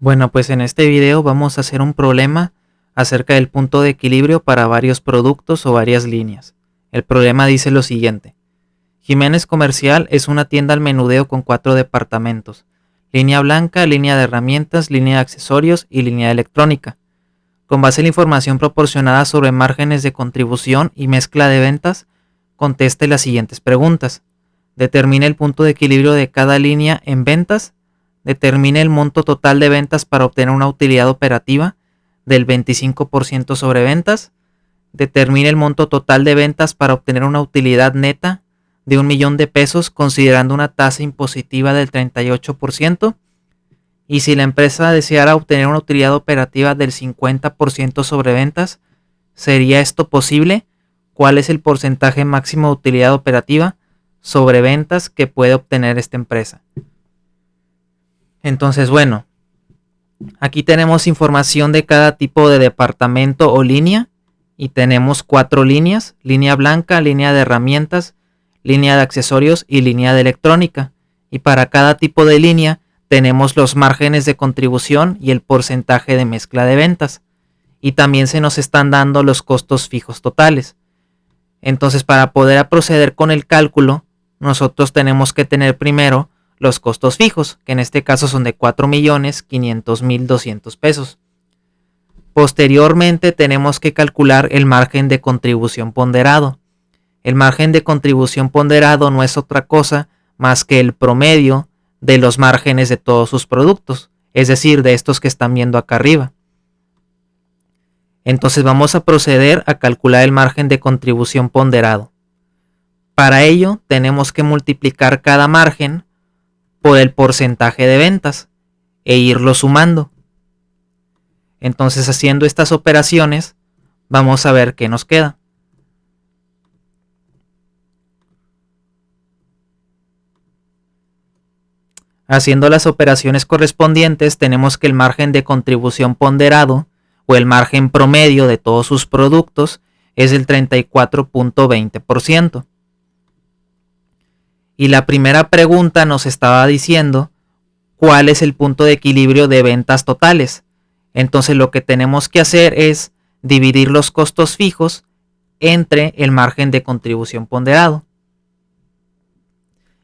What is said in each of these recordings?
Bueno, pues en este video vamos a hacer un problema acerca del punto de equilibrio para varios productos o varias líneas. El problema dice lo siguiente. Jiménez Comercial es una tienda al menudeo con 4 departamentos. Línea blanca, línea de herramientas, línea de accesorios y línea electrónica. Con base en la información proporcionada sobre márgenes de contribución y mezcla de ventas, conteste las siguientes preguntas. Determine el punto de equilibrio de cada línea en ventas. Determine el monto total de ventas para obtener una utilidad operativa del 25% sobre ventas. Determine el monto total de ventas para obtener una utilidad neta de 1,000,000 de pesos considerando una tasa impositiva del 38%. Y si la empresa deseara obtener una utilidad operativa del 50% sobre ventas, ¿sería esto posible? ¿Cuál es el porcentaje máximo de utilidad operativa sobre ventas que puede obtener esta empresa? Entonces, bueno, aquí tenemos información de cada tipo de departamento o línea y tenemos 4 líneas: línea blanca, línea de herramientas, línea de accesorios y línea de electrónica. Y para cada tipo de línea tenemos los márgenes de contribución y el porcentaje de mezcla de ventas. Y también se nos están dando los costos fijos totales. Entonces, para poder proceder con el cálculo, nosotros tenemos que tener primero los costos fijos, que en este caso son de 4,500,200 pesos. Posteriormente tenemos que calcular el margen de contribución ponderado. El margen de contribución ponderado no es otra cosa más que el promedio de los márgenes de todos sus productos, es decir, de estos que están viendo acá arriba. Entonces vamos a proceder a calcular el margen de contribución ponderado. Para ello tenemos que multiplicar cada margen por el porcentaje de ventas e irlo sumando. Entonces, haciendo estas operaciones, vamos a ver qué nos queda. Haciendo las operaciones correspondientes, tenemos que el margen de contribución ponderado o el margen promedio de todos sus productos es el 34.20%. Y la primera pregunta nos estaba diciendo cuál es el punto de equilibrio de ventas totales. Entonces lo que tenemos que hacer es dividir los costos fijos entre el margen de contribución ponderado.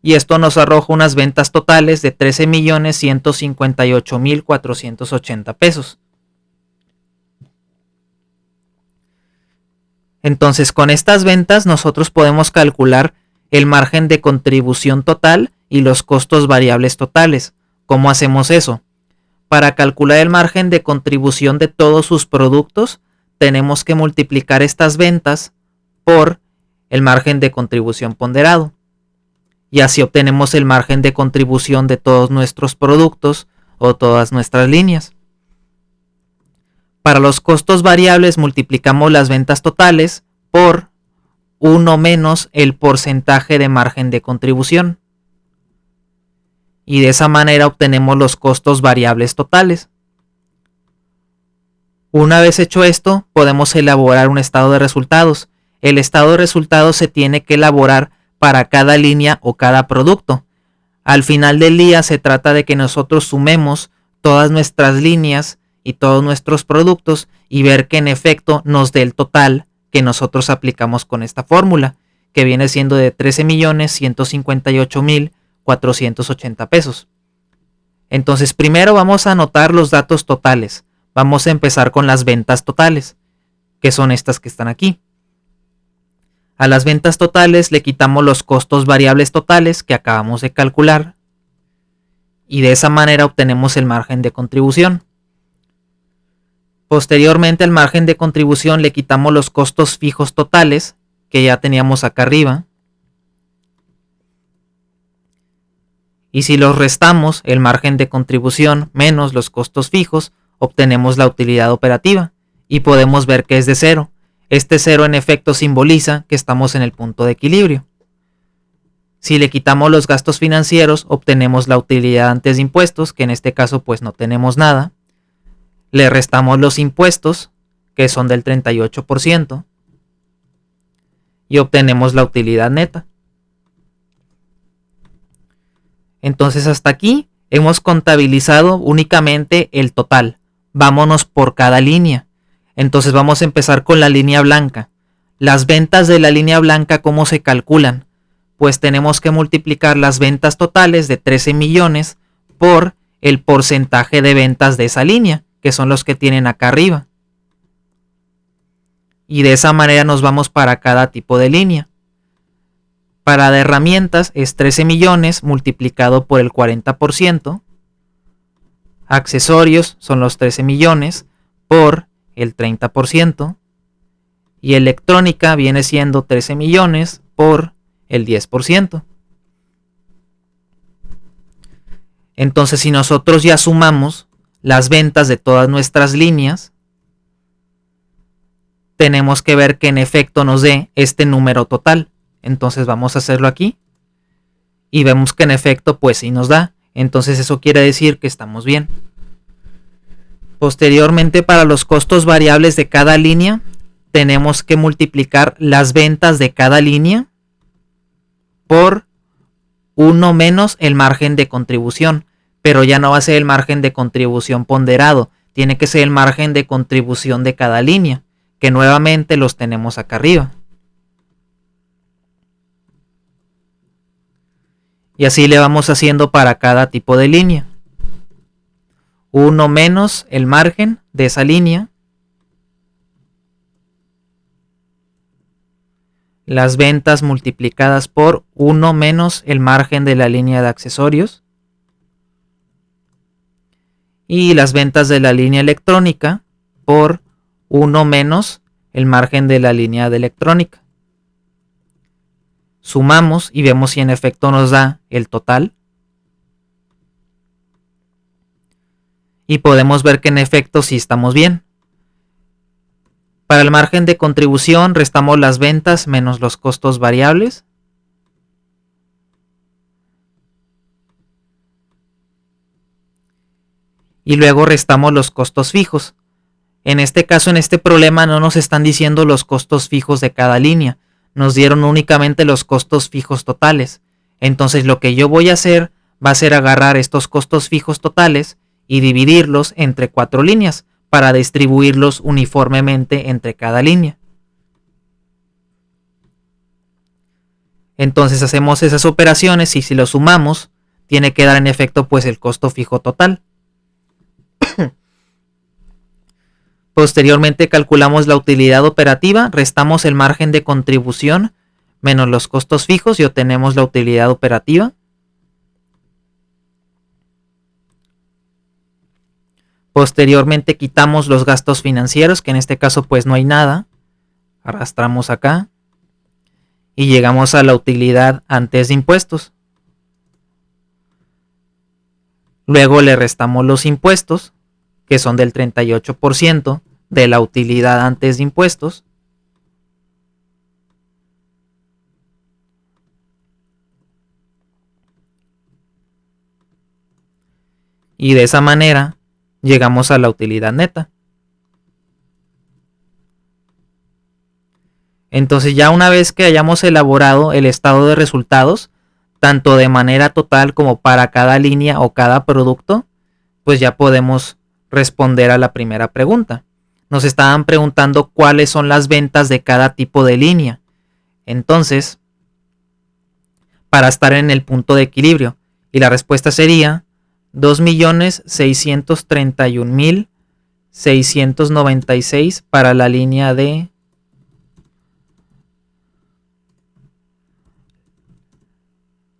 Y esto nos arroja unas ventas totales de 13,158,480 pesos. Entonces, con estas ventas nosotros podemos calcular el margen de contribución total y los costos variables totales. ¿Cómo hacemos eso? Para calcular el margen de contribución de todos sus productos, tenemos que multiplicar estas ventas por el margen de contribución ponderado. Y así obtenemos el margen de contribución de todos nuestros productos o todas nuestras líneas. Para los costos variables multiplicamos las ventas totales por 1 menos el porcentaje de margen de contribución. Y de esa manera obtenemos los costos variables totales. Una vez hecho esto, podemos elaborar un estado de resultados. El estado de resultados se tiene que elaborar para cada línea o cada producto. Al final del día se trata de que nosotros sumemos todas nuestras líneas y todos nuestros productos y ver que en efecto nos dé el total que nosotros aplicamos con esta fórmula, que viene siendo de 13,158,480 pesos. Entonces, primero vamos a anotar los datos totales. Vamos a empezar con las ventas totales, que son estas que están aquí. A las ventas totales le quitamos los costos variables totales que acabamos de calcular y de esa manera obtenemos el margen de contribución. Posteriormente al margen de contribución le quitamos los costos fijos totales que ya teníamos acá arriba. Y si los restamos, el margen de contribución menos los costos fijos, obtenemos la utilidad operativa y podemos ver que es de 0. Este 0 en efecto simboliza que estamos en el punto de equilibrio. Si le quitamos los gastos financieros, obtenemos la utilidad antes de impuestos, que en este caso pues no tenemos nada. Le restamos los impuestos, que son del 38%, y obtenemos la utilidad neta. Entonces hasta aquí Hemos contabilizado únicamente el total. Vámonos por cada línea. Entonces vamos a empezar con la línea blanca. Las ventas de la línea blanca, ¿cómo se calculan? Pues tenemos que multiplicar las ventas totales de 13 millones por el porcentaje de ventas de esa línea, que son los que tienen acá arriba. Y de esa manera nos vamos para cada tipo de línea. Para de herramientas es 13 millones multiplicado por el 40%. Accesorios son los 13 millones por el 30%. Y electrónica viene siendo 13 millones por el 10%. Entonces, si nosotros ya sumamos las ventas de todas nuestras líneas, tenemos que ver que en efecto nos dé este número total. Entonces vamos a hacerlo aquí y vemos que en efecto pues sí nos da. Entonces eso quiere decir que estamos bien. Posteriormente, para los costos variables de cada línea, tenemos que multiplicar las ventas de cada línea por 1 menos el margen de contribución. Pero ya no va a ser el margen de contribución ponderado, tiene que ser el margen de contribución de cada línea, que nuevamente los tenemos acá arriba. Y así le vamos haciendo para cada tipo de línea. 1 menos el margen de esa línea. Las ventas multiplicadas por 1 menos el margen de la línea de accesorios. Y las ventas de la línea electrónica por 1 menos el margen de la línea de electrónica. Sumamos y vemos si en efecto nos da el total. Y podemos ver que en efecto sí estamos bien. Para el margen de contribución restamos las ventas menos los costos variables. Y luego restamos los costos fijos. En este caso, en este problema, no nos están diciendo los costos fijos de cada línea. Nos dieron únicamente los costos fijos totales. Entonces lo que yo voy a hacer va a ser agarrar estos costos fijos totales y dividirlos entre 4 líneas para distribuirlos uniformemente entre cada línea. Entonces hacemos esas operaciones y si lo sumamos, tiene que dar en efecto pues el costo fijo total. Posteriormente calculamos la utilidad operativa, restamos el margen de contribución menos los costos fijos y obtenemos la utilidad operativa. Posteriormente quitamos los gastos financieros, que en este caso pues no hay nada. Arrastramos acá y llegamos a la utilidad antes de impuestos. Luego le restamos los impuestos, que son del 38% de la utilidad antes de impuestos. Y de esa manera llegamos a la utilidad neta. Entonces ya una vez que hayamos elaborado el estado de resultados, tanto de manera total como para cada línea o cada producto, pues ya podemos responder a la primera pregunta. Nos estaban preguntando cuáles son las ventas de cada tipo de línea. Entonces, para estar en el punto de equilibrio, y la respuesta sería 2.631.696 para la línea de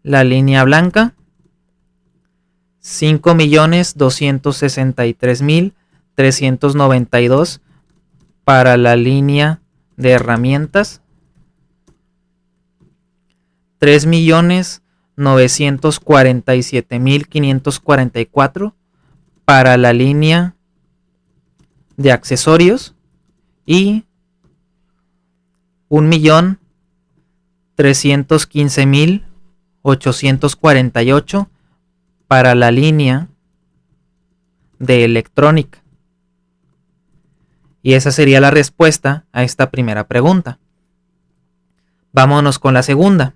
la línea blanca, 5.263.392 para la línea de herramientas, 3.947.544 para la línea de accesorios y 1.315.848 para la línea de electrónica. Y esa sería la respuesta a esta primera pregunta. Vámonos con la segunda.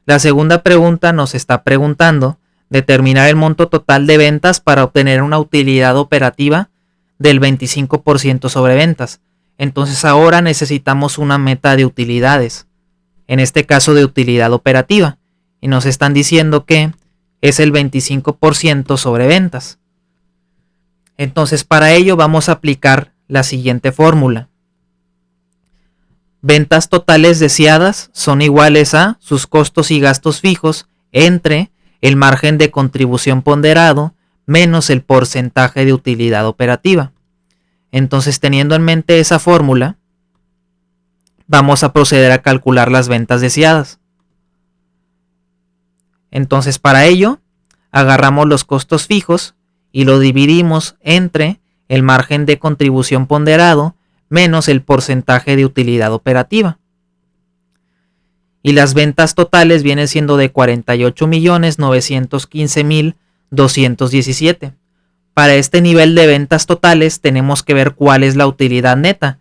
La segunda pregunta nos está preguntando determinar el monto total de ventas para obtener una utilidad operativa del 25% sobre ventas. Entonces ahora necesitamos una meta de utilidades, en este caso de utilidad operativa, y nos están diciendo que es el 25% sobre ventas. Entonces para ello vamos a aplicar la siguiente fórmula. Ventas totales deseadas son iguales a sus costos y gastos fijos entre el margen de contribución ponderado menos el porcentaje de utilidad operativa. Entonces, teniendo en mente esa fórmula, vamos a proceder a calcular las ventas deseadas. Entonces, para ello, agarramos los costos fijos y lo dividimos entre el margen de contribución ponderado menos el porcentaje de utilidad operativa. Y las ventas totales vienen siendo de 48.915.217. Para este nivel de ventas totales tenemos que ver cuál es la utilidad neta.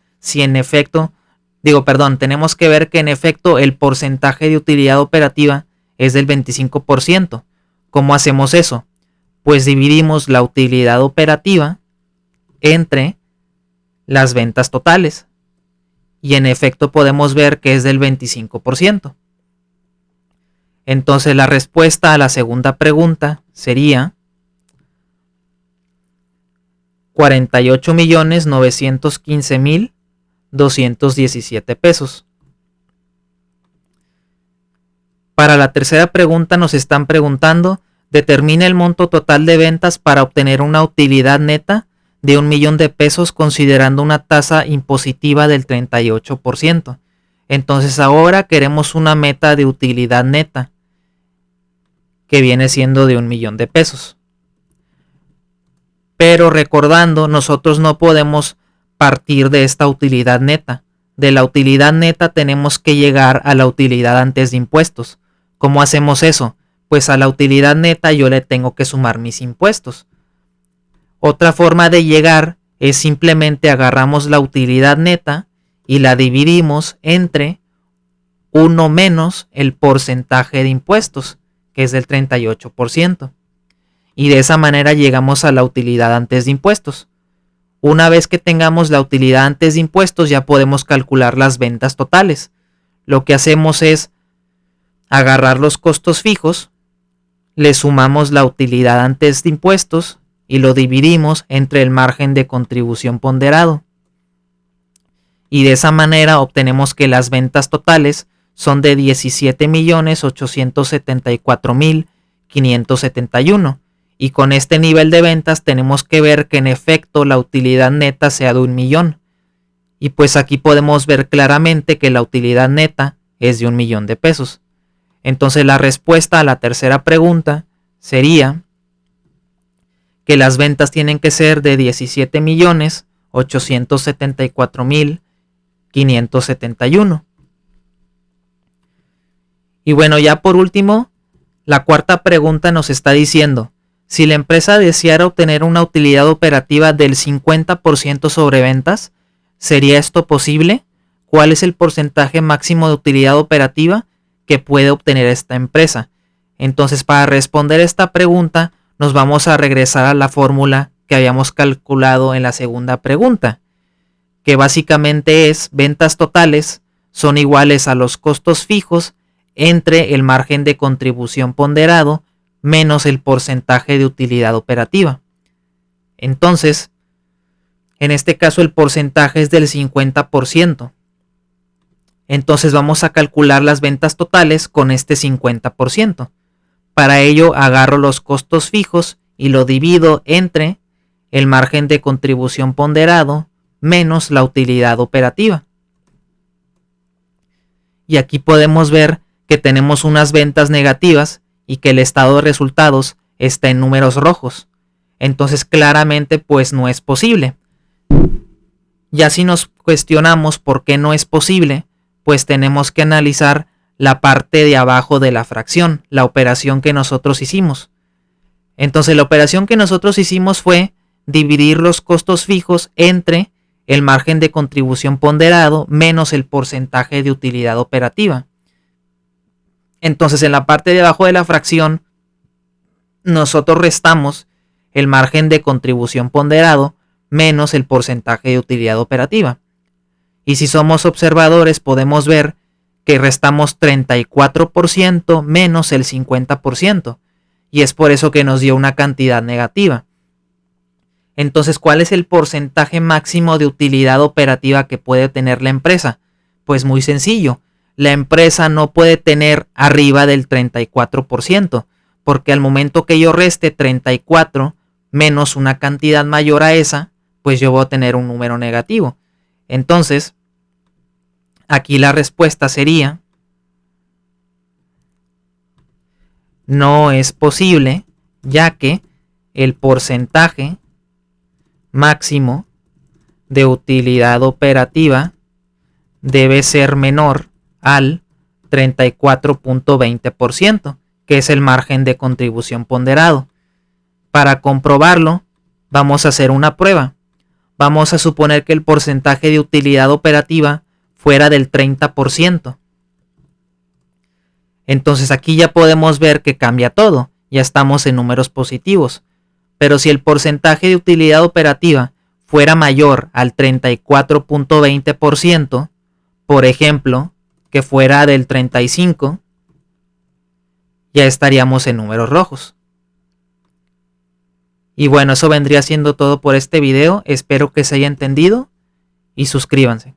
Tenemos que ver que en efecto el porcentaje de utilidad operativa es del 25%. ¿Cómo hacemos eso? Pues dividimos la utilidad operativa entre las ventas totales. Y en efecto podemos ver que es del 25%. Entonces la respuesta a la segunda pregunta sería 48.915.217 pesos. Para la tercera pregunta nos están preguntando, determina el monto total de ventas para obtener una utilidad neta de 1,000,000 de pesos considerando una tasa impositiva del 38%. Entonces ahora queremos una meta de utilidad neta que viene siendo de 1,000,000 de pesos. Pero recordando, nosotros no podemos partir de esta utilidad neta. De la utilidad neta tenemos que llegar a la utilidad antes de impuestos. ¿Cómo hacemos eso? Pues a la utilidad neta yo le tengo que sumar mis impuestos. Otra forma de llegar es simplemente agarramos la utilidad neta y la dividimos entre 1 menos el porcentaje de impuestos, que es del 38%. Y de esa manera llegamos a la utilidad antes de impuestos. Una vez que tengamos la utilidad antes de impuestos ya podemos calcular las ventas totales. Lo que hacemos es agarrar los costos fijos, le sumamos la utilidad antes de impuestos y lo dividimos entre el margen de contribución ponderado. Y de esa manera obtenemos que las ventas totales son de 17.874.571. Y con este nivel de ventas tenemos que ver que en efecto la utilidad neta sea de 1,000,000. Y pues aquí podemos ver claramente que la utilidad neta es de 1,000,000 de pesos. Entonces la respuesta a la tercera pregunta sería que las ventas tienen que ser de 17.874.571. Y bueno, ya por último, la cuarta pregunta nos está diciendo, si la empresa deseara obtener una utilidad operativa del 50% sobre ventas, ¿sería esto posible? ¿Cuál es el porcentaje máximo de utilidad operativa que puede obtener esta empresa? Entonces, para responder esta pregunta, nos vamos a regresar a la fórmula que habíamos calculado en la segunda pregunta, que básicamente es ventas totales son iguales a los costos fijos entre el margen de contribución ponderado menos el porcentaje de utilidad operativa. Entonces, en este caso el porcentaje es del 50%. Entonces vamos a calcular las ventas totales con este 50%. Para ello agarro los costos fijos y lo divido entre el margen de contribución ponderado menos la utilidad operativa. Y aquí podemos ver que tenemos unas ventas negativas y que el estado de resultados está en números rojos. Entonces claramente pues no es posible. Ya si nos cuestionamos por qué no es posible, pues tenemos que analizar la parte de abajo de la fracción, la operación que nosotros hicimos. Entonces la operación que nosotros hicimos fue dividir los costos fijos entre el margen de contribución ponderado menos el porcentaje de utilidad operativa. Entonces en la parte de abajo de la fracción nosotros restamos el margen de contribución ponderado menos el porcentaje de utilidad operativa. Y si somos observadores podemos ver que restamos 34% menos el 50%. Y es por eso que nos dio una cantidad negativa. Entonces, ¿cuál es el porcentaje máximo de utilidad operativa que puede tener la empresa? Pues muy sencillo. La empresa no puede tener arriba del 34%, porque al momento que yo reste 34 menos una cantidad mayor a esa, pues yo voy a tener un número negativo. Entonces, aquí la respuesta sería: no es posible, ya que el porcentaje máximo de utilidad operativa debe ser menor al 34.20%, que es el margen de contribución ponderado. Para comprobarlo, vamos a hacer una prueba. Vamos a suponer que el porcentaje de utilidad operativa fuera del 30%. Entonces aquí ya podemos ver que cambia todo, ya estamos en números positivos. Pero si el porcentaje de utilidad operativa fuera mayor al 34.20%, por ejemplo, que fuera del 35%, ya estaríamos en números rojos. Y bueno, eso vendría siendo todo por este video. Espero que se haya entendido y suscríbanse.